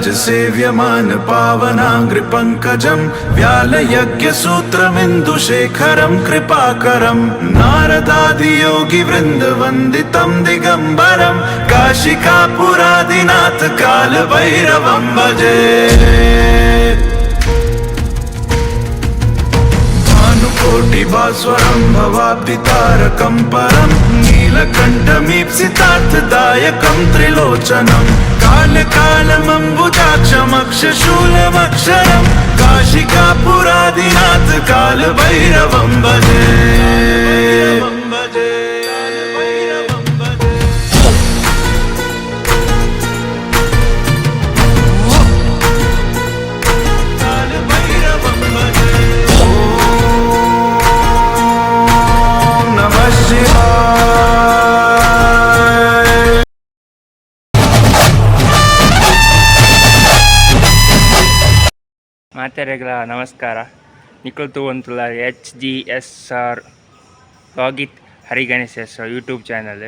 व्यासराज सेव्यमान पावनांग्रि पंकजं व्यालयज्ञसूत्रमिन्दुशेखरं कृपाकरं नारदादि योगी वृंद वंदितं दिगंबरं काशिकापुरादिनाथ काल भैरवं भजे। कोटिभास्वरं भवाब्धितारकं परं नीलकण्ठमीप्सितार्थदायकं त्रिलोचनं कालकालमम्बुजाक्षमक्षशूलमक्षरं काशिकापुरादिनाथ कालभैरवं भजे। ಮಾತೆರೆಗಳ ನಮಸ್ಕಾರ. ನಿಖಿಲ್ ಒಂತುಲ HGSR ಲಾಗಿತ್ ಹರಿಗಣೇಶ ಯೂಟ್ಯೂಬ್ ಚಾನಲ್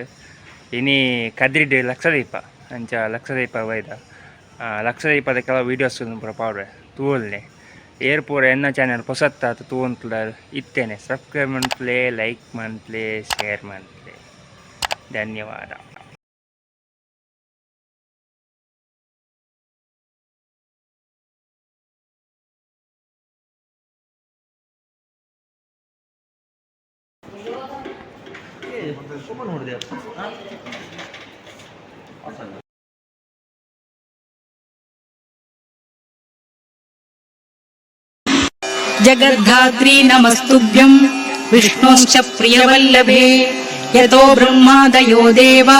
ಇನಿ ಕದ್ರಿಡ್ ಲಕ್ಷದೀಪ ಅಂಚ ಲಕ್ಷದೀಪ ವೈದ ಲಕ್ಷದೀಪದ ಕೆಲವು ವೀಡಿಯೋಸ್ ಪಾಡ್ರೆ ತೂಲ್ನೆ ಏರ್ ಪೂರ ಎನ್ನ ಚಾನಲ್ ಹೊಸತ್ತ ತೂವಂತುಲ ಇತ್ತೇನೆ. ಸಬ್ಸ್ಕ್ರೈಬ್ ಮಂತ್ಲೆ, ಲೈಕ್ ಮಂತ್ಲೆ, ಶೇರ್ ಮಂತ್ಲೆ. ಧನ್ಯವಾದ. जगद्धात्री नमस्तुभ्यं विष्णोश्च प्रियवल्लभे यतो ब्रह्मादयो देवा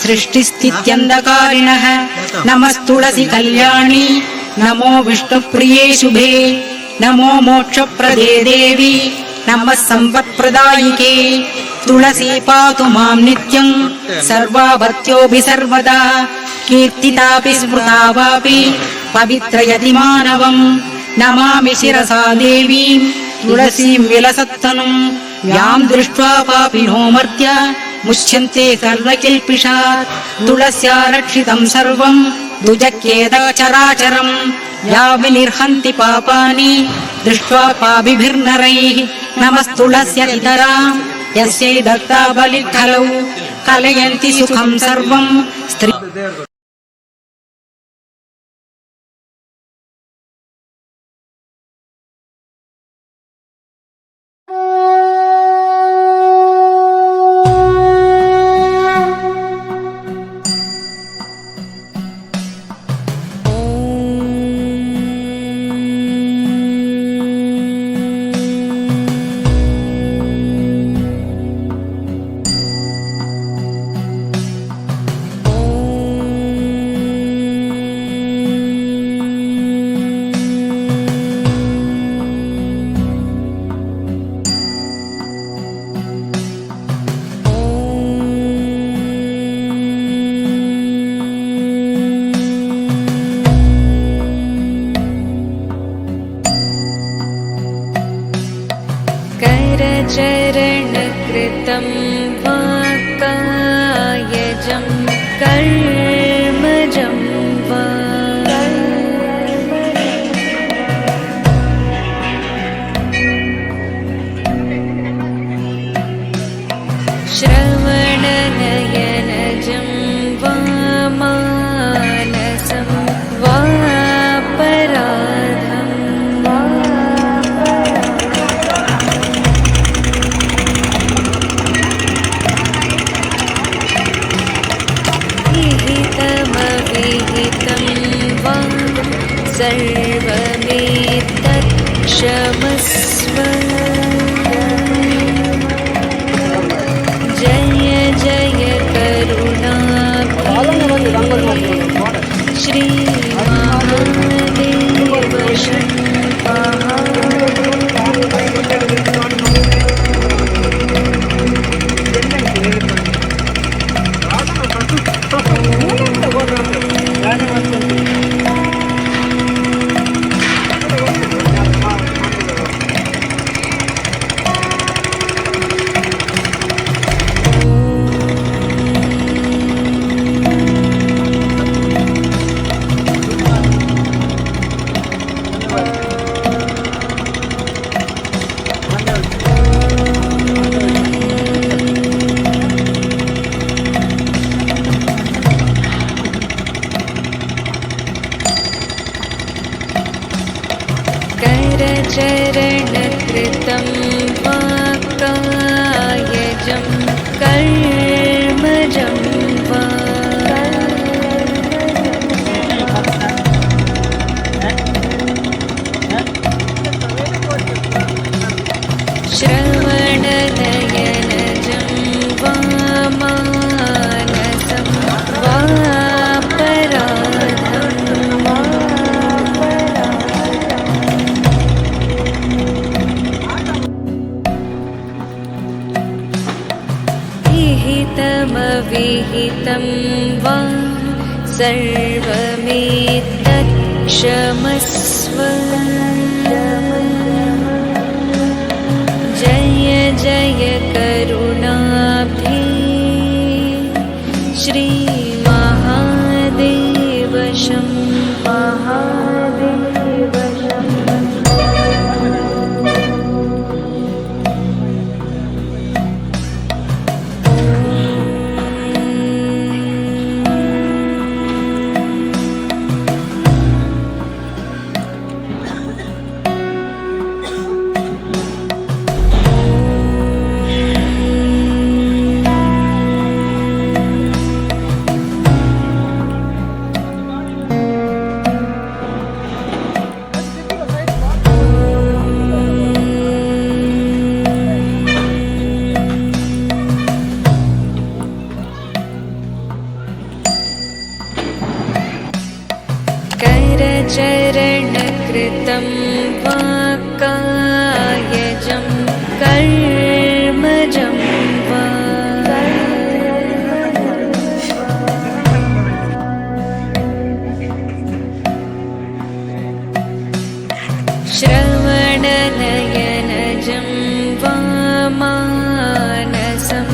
सृष्टिस्थित्यन्धकारिणः नमस्तुलसी कल्याणी नमो विष्णुप्रिये शुभे नमो मोक्षप्रदे देवी नमः संपत्प्रदायिके तुलसी पातु मां नित्यं सर्वावत्योऽपि सर्वदा कीर्तितापि स्मृता वापि पवित्रयति मानवम् नमामि शिरसा देवीं तुलसीं विलसत्तनुं यां दृष्ट्वा पापिनो मर्त्य मुच्यन्ते सर्वकिल्पिषात् तुलस्या रक्षितं सर्वं दुजक्येदचराचरं या विनिर्हन्ति पापानि दृष्ट्वा पापिभिर्नरैः नमस्तुलस्यनितरां यस्यै दत्ता बलिखलौ कलयन्ति सुखं सर्वं स्त्री। करचरणकृतं वाक्कायजं कर्मजं वा श्रवणनयनजं वा मानसं वापराधं वा करचरणकृतं वा कायजं कर्मजं वा श्रवणनयनजं वा मानसं वापराधं वा विहितमविहितं वा सर्वमेतत्क्षमस्व जय जय करुणाब्धे श्रीमहादेव करचरणकृतं वा कायजं कर्मजं वा श्रवणनयनजं वा मानसं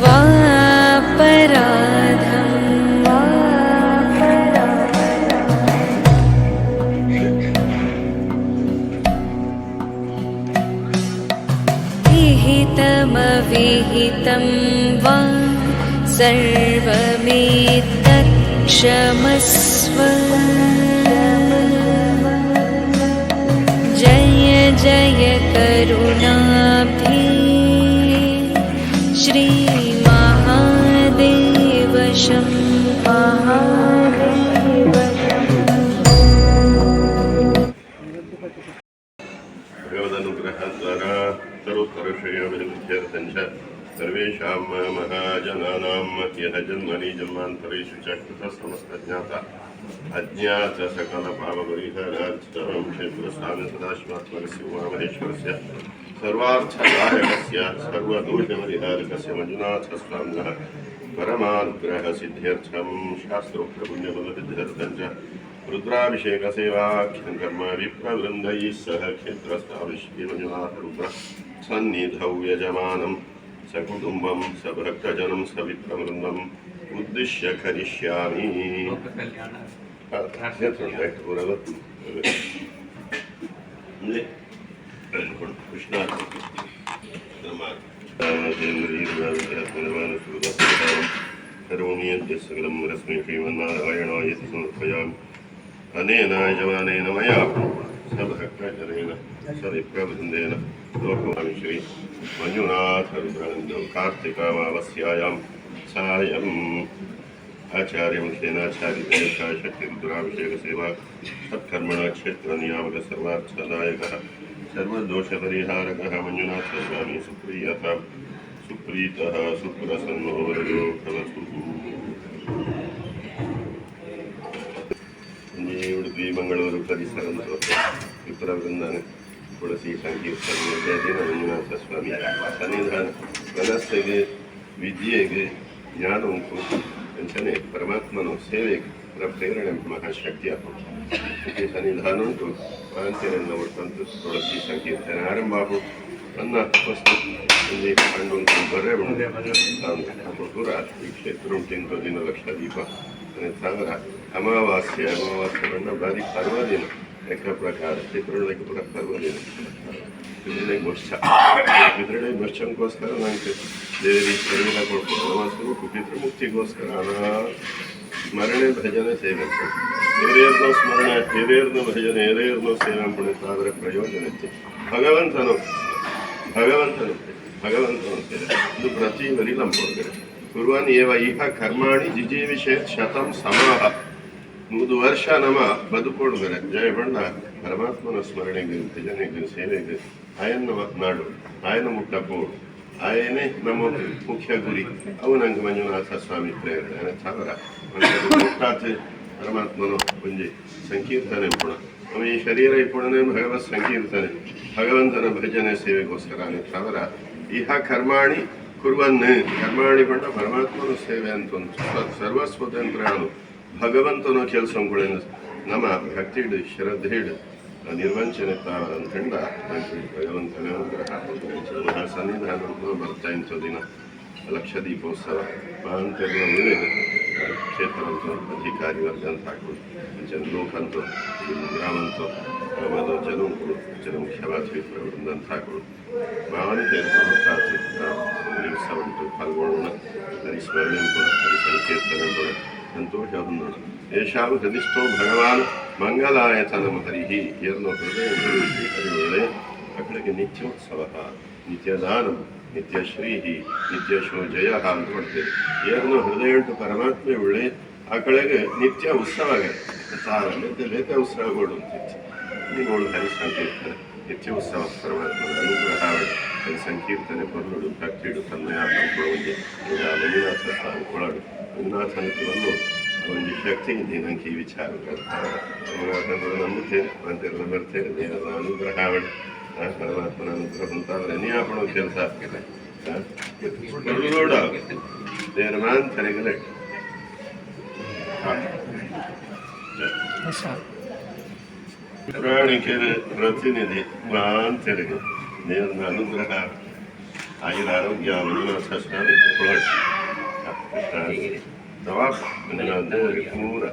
वापराधं वा विहितमविहितं वा सर्वमेतत्क्षमस्व जय जय करुणाब्धे श्रीमहादेव भगवदनुग्रहद्वारा सर्वोत्तरश्रेयोभिवृद्ध्यर्थञ्च सर्वेषां महाजनानां यः जन्मनि जन्मान्तरेषु च कृतः समस्तज्ञाता अज्ञातसकलपापपरिहारार्थं क्षेत्रस्थानसदाशिवात्मकस्य उमामहेश्वरस्य सर्वार्थदायकस्य सर्वदोषपरिहारकस्य मंजुनाथस्वामिनः परमानुग्रहसिद्ध्यर्थं शास्त्रोक्तपुण्यफलसिद्ध्यर्थं च रुद्राभिषेकसेवाख्यं कर्म विप्रवृन्दैः सह क्षेत्रस्थाविश्रीमञ्जुनाथरुद्र सन्निधौ यजमानं सकुटुम्बं सभक्तजनं सविप्रवृन्दम् उद्दिश्य करिष्यामि कृष्ण करोमीयद्य सकलं रश्मि श्रीमन्नारायणाय समर्पयामि अनेन यजमानेन मया सभक्तजनेन सविप्रवृन्देन लोकमामि श्री मंजुनाथरुद्रानन्दं कार्तिकामावस्यायां सायम् आचार्यमुखेनाचार्येण शक्तिरुद्राभिषेकसेवा सत्कर्मण क्षेत्रनियामक सर्वार्थदायकः सर्वदोषपरिहारकः मंजुनाथस्वामी सुप्रीतः सुप्रसन्नो वरदो भवतु। उडुपी मंगळूरु परिसरंतो विप्रवृंदान तुಳಸಿ ಸಂಕೀರ್ತನೆ ದಿನ ಮಂಜುನಾಥಸ್ವಾಮಿ ಸನ್ನಿಧಾನ ಮನಸ್ಸಿಗೆ ವಿದ್ಯೆಗೆ ಜ್ಞಾನ ಉಂಟು ಅಂತಾನೆ ಪರಮಾತ್ಮನ ಸೇವೆಗೆ ಪ್ರೇರಣೆ ಮಹಾಶಕ್ತಿ ಆಗುತ್ತೆ ಸನ್ನಿಧಾನ ಉಂಟು ಪಾಂಚರನ್ನ ಒಟ್ಟಂತು ತುಳಸಿ ಸಂಕೀರ್ತನೆ ಆರಂಭ ಆಗು ನನ್ನ ವಸ್ತು ಒಂದು ಕಂಡು ಉಂಟು ಬರೇ ಉಂಟು ದೂರ ಈ ಕ್ಷೇತ್ರ ಉಂಟು ದಿನ ಲಕ್ಷ ದೀಪ ಸಾಗರ ಅಮಾವಾಸ್ಯೆ ಬಣ್ಣ ಬಾರಿ ಪರ್ವದಿನ एक प्रकार पितृ पर्वदिन ವರ್ಷಕ್ಕೋಸ್ಕರ ನನಗೆ ದೇವರಿಗೆ ಶರೀರ ಕೊಟ್ಟು ನಮಸ್ಕಾರ ಪಿತೃಮುಕ್ತಿಗೋಸ್ಕರ ಸ್ಮರಣೆ ಭಜನೆ ಸೇವೆ ಹಿರಿಯರನ್ನು ಸ್ಮರಣೆ, ಹಿರಿಯರನ್ನು ಭಜನೆ, ಹಿರಿಯರನ್ನು ಸೇವೆ ಪುಣಿತಾದರೆ ಪ್ರಯೋಜನ ಐತಿ. ಭಗವಂತನು ಇದು ಪ್ರತಿವರಿ ನಂಬೋದ್ರೆ ಕುರ್ವನ್ ಏವ ಇಹ ಕರ್ಮಾಣಿ ಜಿಜೀವಿಷೇ ಶತಂ ಸಮಾಹ. 100 ವರ್ಷ ನಮ್ಮ ಬದುಕೊಡ್ಬೇರೆ ಜಯ ಬಣ್ಣ ಪರಮಾತ್ಮನ ಸ್ಮರಣೆಗೆ, ಭಜನೆಗೆ, ಸೇವೆಗೆ ಆಯನ್ನ ಮಾತನಾಡು, ಆಯನ ಮುಟ್ಟಪ್ಪೋಡು, ಆಯನೇ ನಮ್ಮ ಮುಖ್ಯ ಗುರಿ. ಅವು ನಂಗೆ ಮಂಜುನಾಥ ಸ್ವಾಮಿ ಪ್ರೇರಣೆ ಸಾವಿರ ಮುಟ್ಟಾಚೆ ಪರಮಾತ್ಮನು ಒಂಜಿ ಸಂಕೀರ್ತನೆ ಪುಣ ನಮ್ಮ ಈ ಶರೀರ ಇಪ್ಪುಣನೆ ಭಗವತ್ ಸಂಕೀರ್ತನೆ, ಭಗವಂತನ ಭಜನೆ ಸೇವೆಗೋಸ್ಕರ ಸಾವಿರ ಇಹ ಕರ್ಮಾಣಿ ಕುರ್ವನ್. ಕರ್ಮಾಣಿ ಬಂಡ ಪರಮಾತ್ಮನ ಸೇವೆ ಅಂತ ಸರ್ವಸ್ವತಂತ್ರನು ಭಗವಂತನ ಕೆಲಸಗಳು ನಮ್ಮ ಭಕ್ತಿಡು ಶ್ರದ್ಧೆಡು ನಿರ್ವಂಚನೆ ಅಂತಂಡ ಭಗವಂತನ ಅನುಗ್ರಹ ಸನ್ನಿಧಾನ ಬರ್ತಾ ಇಂಥ ದಿನ ಲಕ್ಷ ದೀಪೋತ್ಸವ ಮಹಾಂತೆಲ್ಲ ಒಳ್ಳೆಯದು. ಕ್ಷೇತ್ರಂತೂ ಅಧಿಕಾರಿ ವರ್ಗ ಅಂತ ಹಾಕ್ಬೋದು, ಜನಲೋಕಂತೂ ಗ್ರಾಮಂತೂ ಆಮೇಲೆ ಜನ ಮುಖ್ಯವಾದ ವೃಂದ ಅಂತ ಹಾಕ್ಬೋದು. ಮಹಾಂತೆ ದಿವಸ ಉಂಟು ಪಾಲ್ಗೊಳ್ಳೋಣ, ಹರಿಸ್ಮರಣೆ ಕೂಡ, ಹರಿ ಸಂಕೀರ್ತನೆ ಕೂಡ ಸಂತೋಷ ಹೊಂದೋಣ. ಯಶಾವು ಹೃದಿಷ್ಠೋ ಭಗವಾನ್ ಮಂಗಲಾಯತನಂ ಹರಿಹಿ. ಎರ್ನೋ ಹೃದಯ ಹರಿವಳೆ ಅಕಡೆಗೆ ನಿತ್ಯೋತ್ಸವ, ನಿತ್ಯದಾನಂ, ನಿತ್ಯ ಶ್ರೀಹಿ, ನಿತ್ಯ ಶೋಜಯ ಅಂತ ಕೊಡ್ತೇವೆ. ಏರ್ನೋ ಹೃದಯ ಉಂಟು ಪರಮಾತ್ಮೆ ಒಳ್ಳೆ ಆ ಕಡೆಗೆ ನಿತ್ಯ ಉತ್ಸವ ಲೇತ ಉತ್ಸವಗಳು ಅಂತಿತ್ತು. ನೀವು ಹರಿ ಸಂಕೀರ್ತನೆ ನಿತ್ಯ ಉತ್ಸವ ಪರಮಾತ್ಮನ ಅನುಗ್ರಹ ಹರಿ ಸಂಕೀರ್ತನೆ ಪೊರ್ಲುಡು ಭಕ್ತಿಡು ತನ್ಮಯ ತಂಪೊಳಗೆ ಮಂಜುನಾಥ ಸ್ವಾಮಿ ಕೊಳಡು ಮಂಜುನಾಥನಕ್ಕೆ ಬಂದು ಒಂದು ಶಕ್ತಿ ಇದೆ ನಂಗೆ ಈ ವಿಚಾರ ನಂಬುತ್ತೇನೆ, ಮಂದಿರ ಬರ್ತೇನೆ. ದೇವರ ಅನುಗ್ರಹ ಮಾಡಿ ಪರಮಾತ್ಮನ ಅನುಗ್ರಹ ಅಂತಾದ್ರೆ ನೀಯಾಪಣೋ ಕೆಲಸ ಆಗ್ತದೆ. ಕೊರಲೋಡ ದೇವರ ಮಾಂತರಿಗಲೇ ಪ್ರಾಣಿಕರ ಪ್ರತಿನಿಧಿ ಮಾಂತರಿಗೆ ದೇವರ ಅನುಗ್ರಹ ಆಯುರ ಆರೋಗ್ಯ ಮಂಜುನಾಥ ಸ್ವಾಮಿ ಕೊಳಡು ದವಾ ಮಂಜುನಾಥ ಪೂರ